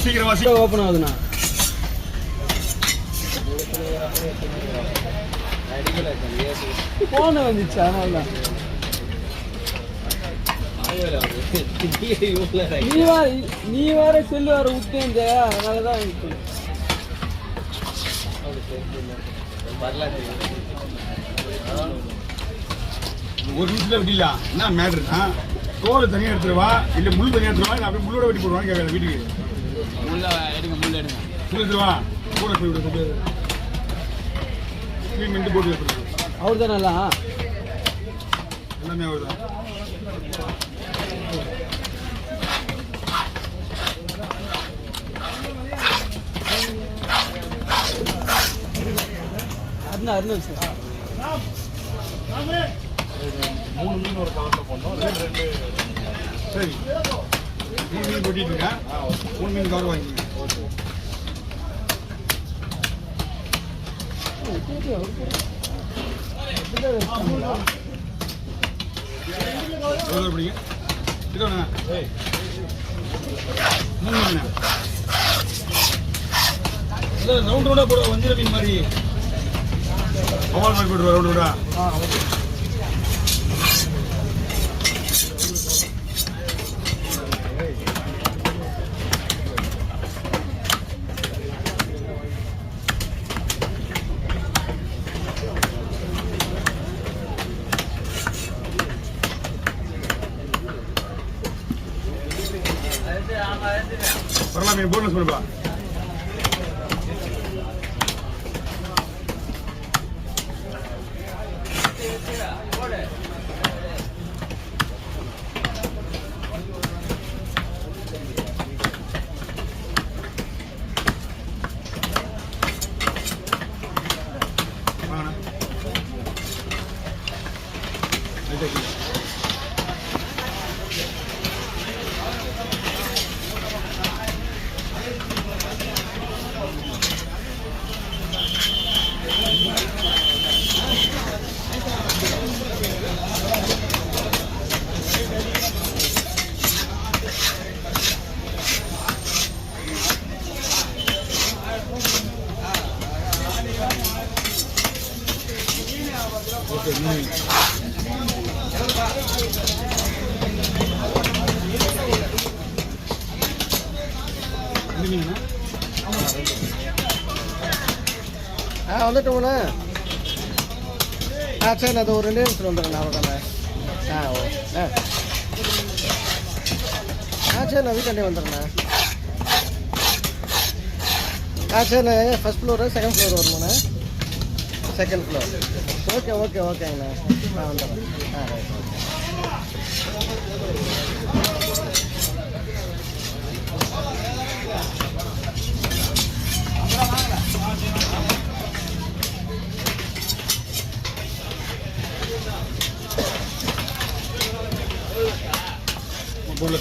சீக்கிரம் ஓப்பன் ஆகுதுண்ணா. போன வந்துச்சு அதனால நீ வேற செல்லு வேற விட்டேன் அதனாலதான் ஒரு நிமிஷத்துல வெட்டில என்ன மேட்ருனா தோலை தனியாக எடுத்துருவா இல்லை முள் தனியாக எடுத்துருவா இல்லை அப்படியே முள்ளோட வெட்டி போடுவான்னு கேட்கல வீட்டுக்கு. முள்ள எடுங்க முள் எடுத்துருவா கூட போய் விட க்ளீன் பண்ணிட்டு போட்டு எடுத்துருவோம். அவர் தான் நல்லா எல்லாமே அவர் தான். அருண் சார் 3 மீன் ஒரு கவரில் போடணும். 2 சரி 3 மீன் கொட்டிட்டு இருக்கேன். 3 மீன் கவர் வாங்கிக்கோங்க. எவ்வளோ பிடிங்க இதோண்ணா 3 மீன் இல்லை ரவுண்ட் ரவுண்டாக போடுவா வஞ்சிர மீன் மாதிரி பவால் மாதிரி போட்டுருவா ரவுண்ட் ரவுண்டா. வரலாம் மீன் போனஸ் பண்ணுப்பா. வந்துட்டோம்ண்ணா. சரிண்ணா அது ஒரு 2 நிமிஷம் வந்துடுறேண்ணா அவ்வளோதாண்ணே. சரிண்ணா வீட்டாண்டே வந்துடுறேண்ணா. சரிண்ணா ஃபர்ஸ்ட் ஃப்ளோரு செகண்ட் ஃப்ளோர் வருமாண்ணா. செகண்ட் ஃப்ளோர் ஓகேங்கண்ணா. வந்துடுறேன். ரைட். बोलो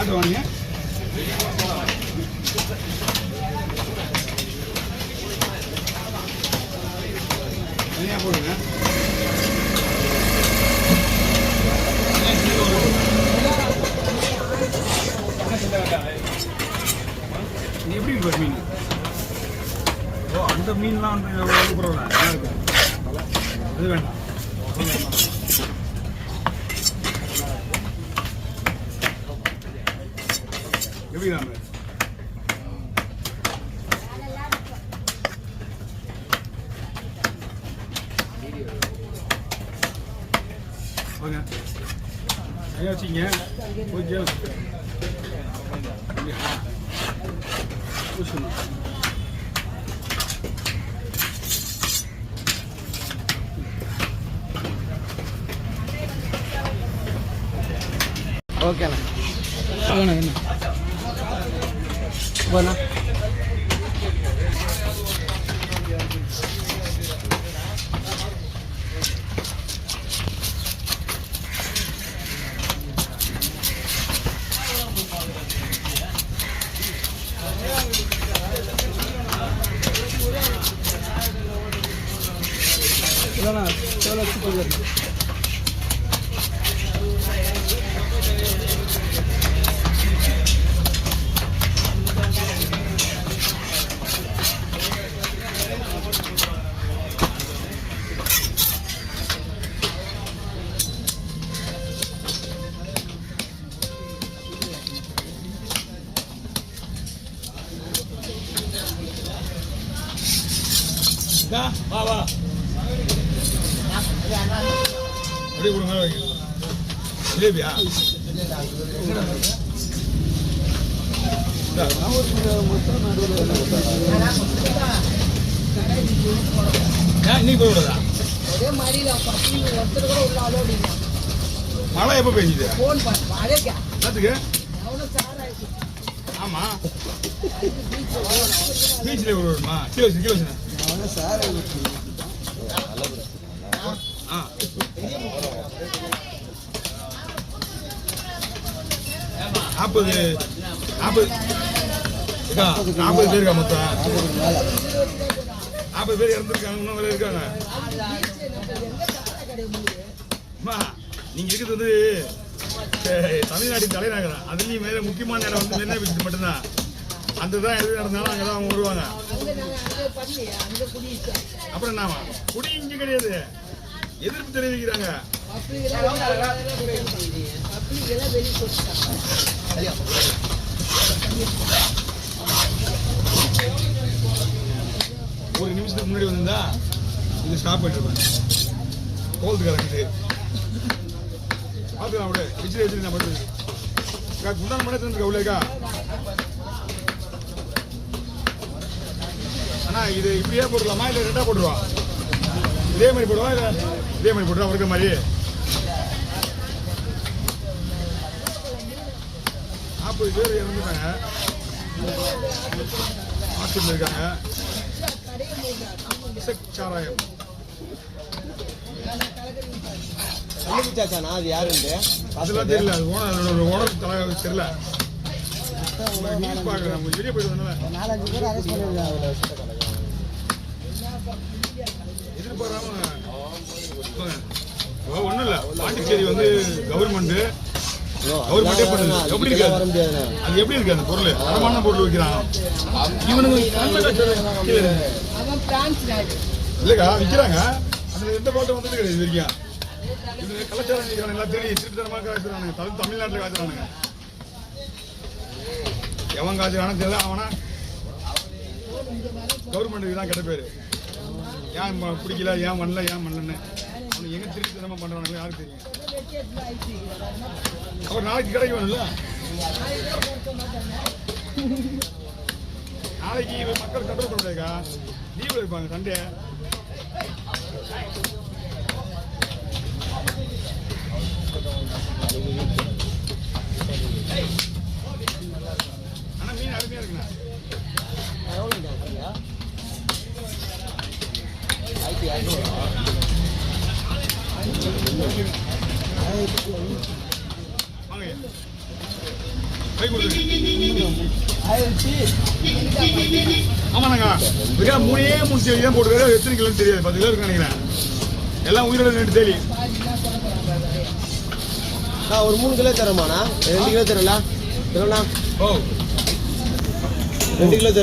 அது வாங்க தனியாக போடுங்க. எப்படி இருக்கு மீன்? ஓ அந்த மீன்லாம் வந்து எவ்வளோ பரவாயில்ல நல்லா இருக்கு. அது வேண்டாம் எப்படி தான் வாங்க ஐயா வச்சிங்க கொஞ்சம் ஓகேண்ணா. என்ன போண்ணா बोला चलो शुक्र வா வா அப்படியே கொடுங்க ஜிலேபியா இன்னைக்கு போய் விடுறதா மழை எப்போ பெஞ்சுது என்னத்துக்கு ஆமா பீச்சில் விடுமா கிலோ கிலோ நாற்பது பேர் இருக்கா மொத்தம் 40 பேர் இறந்துருக்காங்க இன்னும் வேலை இருக்காங்க நீங்க இருக்கிறது வந்து தமிழ்நாட்டின் தலைநகரம் அதுலயும் மேல முக்கியமான இடம் வந்து மெரினா பீச் மட்டும்தான் அந்த தான் எது நடந்தாலும் அங்கதான் அவங்க வருவாங்க அப்புறம் என்னவா குடி இங்க கிடையாது எதிர்ப்பு தெரிவிக்கிறாங்க ஒரு நிமிஷத்துக்கு முன்னாடி வந்திருந்தா இது ஸ்டாப் பண்ணிருப்பேன் கோல்டு கலக்குது பார்த்துக்கலாம் அப்படியே விஜய் வச்சு நான் பண்ணுறது குண்டான மணி தந்துருக்கா உள்ளேக்கா அண்ணா இது இப்படியே போட்டுடலாமா இல்லை ரெண்டாக போட்டுருவா இதே மாதிரி போடுவா இல்லை இதே மாதிரி போட்டுருவா இருக்கிற மாதிரி 40 பேர் இறந்துட்டாங்க ஹாஸ்பிட்டல் இருக்காங்க சாராயம் கண்டுபிடிச்சாச்சாண்ணா அது யாருன்னு அதெல்லாம் தெரியல அது ஓனர் தலைவர் தெரியல நியூஸ் பார்க்குறேன் நம்ம வெளியே போயிட்டு வந்தோம்ல 4-5 பேர் அரெஸ்ட் பண்ணிருக்காங்க எதிர்பாராம ஒன்றும் இல்லை பாண்டிச்சேரி வந்து கவர்மெண்ட்டே பண்ணுது எப்படி இருக்காது அது எப்படி இருக்கு அந்த பொருள் தரமான பொருள் வைக்கிறாங்க இவனுங்க இல்லைக்கா விற்கிறாங்க அதில் எந்த பாட்டும் வந்தது கிடையாது இது வரைக்கும் இது கலாச்சாரம் நினைக்கிறாங்க எல்லாம் தேடி திருத்தரமாக காய்ச்சுறானுங்க தமிழ்நாட்டில் காய்ச்சுறானுங்க எவன் காய்ச்சுறானு தெரியல அவனா கவர்மெண்ட்டுக்கு தான் கெட்ட பேர் ஏன் பிடிக்கல ஏன் பண்ணல அவனுக்கு எங்கே திருத்தரமாக பண்ணுறானுங்க யாருக்கு தெரியும் அவர் நாளைக்கு கடைக்கு வேணும்ல நாளைக்கு மக்கள் கண்ட்ரோல் பண்ண முடியாதுக்கா லீவில் இருப்பாங்க சண்டே ஆனால் மீன் அருமையாக இருக்குண்ணா வாங்க கை கொடுத்துருங்க ஆமாண்ணாங்க மிக 3 தேதி தான் போட்டுருக்காரு எத்தனை கிலோன்னு தெரியாது 10 கிலோ இருக்குன்னு நினைக்கிறேன் எல்லாம் உயிரோட 2 தேதி ஒரு 3 கிலோ தரமாண்ணா 2 கிலோ தரலாம் ஓ 2 கிலோ